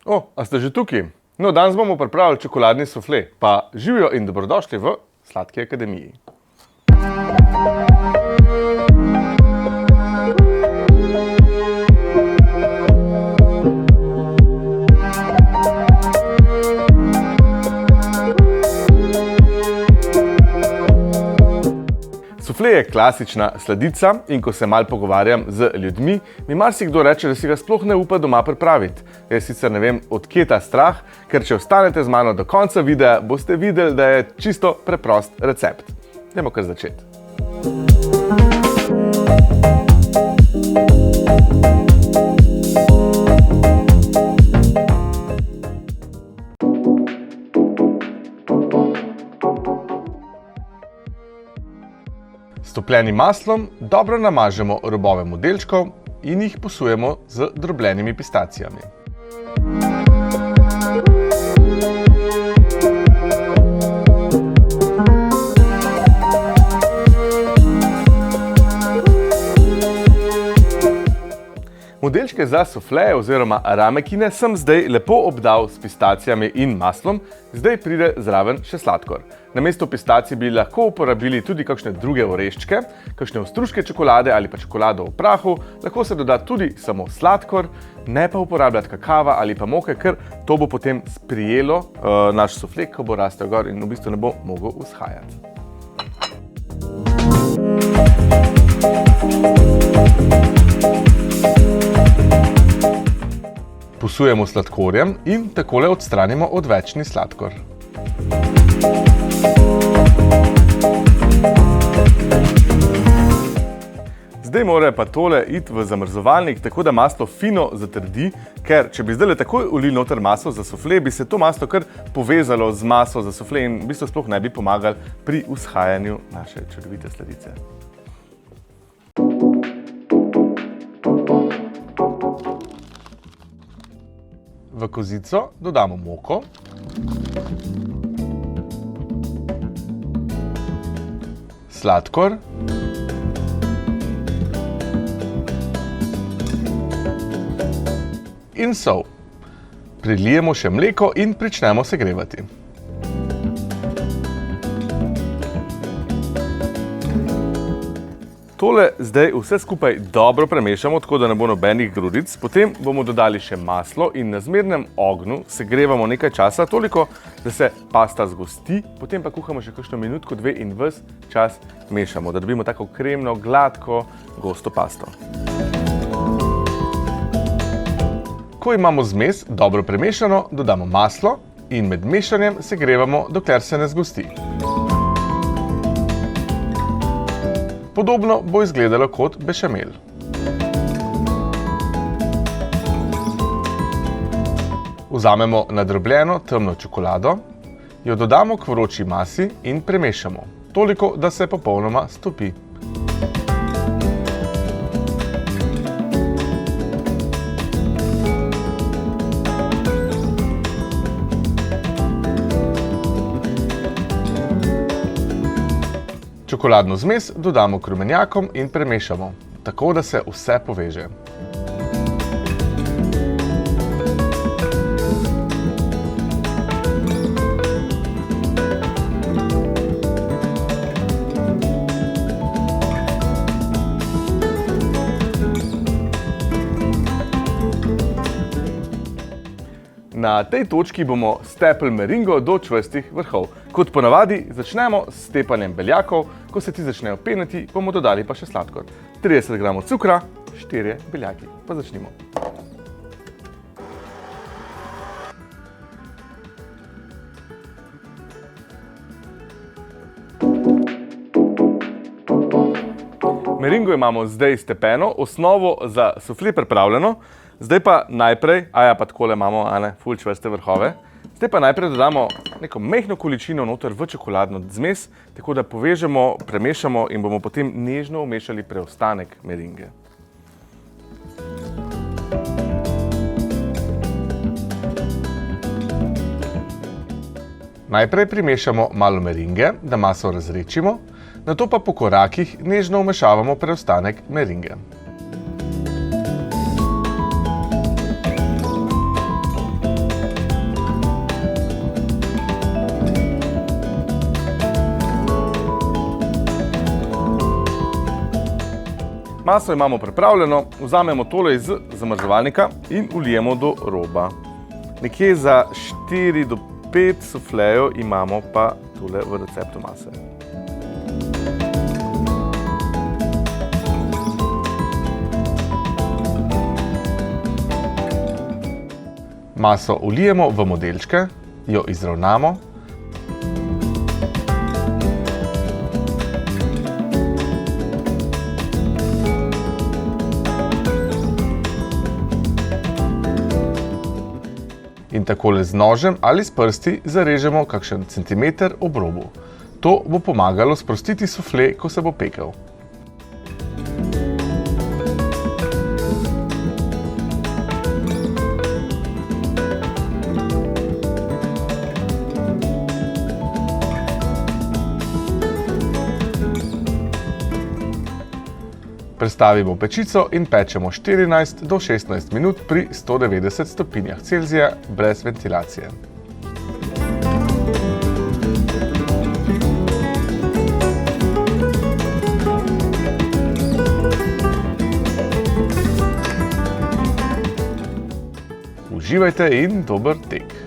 O, a ste že tukaj? No, danes bomo pripravili čokoladni sufle, pa živijo in dobrodošli v Sladki akademiji. Sufle je klasična sladica in ko se malo pogovarjam z ljudmi, mi marsikdo reče, da si ga sploh ne upa doma pripraviti. Jaz sicer ne vem, od kje ta strah, ker če ostanete z mano do konca videa, boste videli, da je čisto preprost recept. Dajmo kar začeti. S topljenim maslom dobro namažemo robove modelčkov in jih posujemo z drobljenimi pistacijami. Modelčke za sufleje oziroma ramekine sem zdaj lepo obdal s pistacijami in maslom, zdaj pride zraven še sladkor. Namesto pistacij bi lahko uporabili tudi kakšne druge oreščke, kakšne ostružke čokolade ali pa čokolado v prahu, lahko se doda tudi samo sladkor, ne pa uporabljati kakava ali pa moke, ker to bo potem sprijelo naš sufle, ko bo rastel gor in v bistvu ne bo mogel vzhajati. Posujemo sladkorjem in takole odstranimo odvečni sladkor. Zdaj mora pa tole iti v zamrzovalnik, tako da maslo fino zatrdi, ker če bi zdajle takoj ulili noter maslo za sufle, bi se to maslo kar povezalo z maso za sufle in v bistvu sploh ne bi pomagali pri vzhajanju naše čudovite sladice. V kozico dodamo moko, sladkor, in sol. Prilijemo še mleko in pričnemo segrevati. Tole zdaj vse skupaj dobro premešamo, tako da ne bo nobenih grudic. Potem bomo dodali še maslo in na zmernem ognju segrevamo nekaj časa, toliko, da se pasta zgosti. Potem pa kuhamo še kakšno minutko, dve in ves čas mešamo, da dobimo tako kremno, gladko, gosto pasto. Ko imamo zmes dobro premešano, dodamo maslo in med mešanjem segrevamo, dokler se ne zgosti. Podobno bo izgledalo kot bešamel. Vzamemo nadrobljeno temno čokolado, jo dodamo k vroči masi in premešamo, toliko, da se popolnoma stopi. Čokoladno zmes dodamo k rumenjakom in premešamo, tako da se vse poveže. Na tej točki bomo stepli meringo do čvrstih vrhov. Kot ponavadi začnemo s stepanjem beljakov, ko se ti začnejo peniti, bomo dodali pa še sladkor. 30 g cukra, 4 beljaki. Pa začnimo. Meringo imamo zdaj stepeno, osnovo za sufle pripravljeno. Zdaj pa najprej, pa takole imamo ful čvrste vrhove, zdaj pa najprej dodamo neko majhno količino noter v čokoladno zmes, tako da povežemo, premešamo in bomo potem nežno vmešali preostanek meringe. Najprej primešamo malo meringe, da maso razredčimo, nato pa po korakih nežno vmešavamo preostanek meringe. Maso imamo pripravljeno, vzamemo tole iz zamrzovalnika in vlijemo do roba. Nekje za 4 do 5 suflejev imamo pa tole v receptu mase. Maso vlijemo v modelčke, jo izravnamo. In takole z nožem ali s prsti zarežemo kakšen centimeter ob robu. To bo pomagalo sprostiti sufle, ko se bo pekel. Prestavimo pečico in pečemo 14 do 16 minut pri 190 stopinjah Celzija brez ventilacije. Uživajte in dober tek!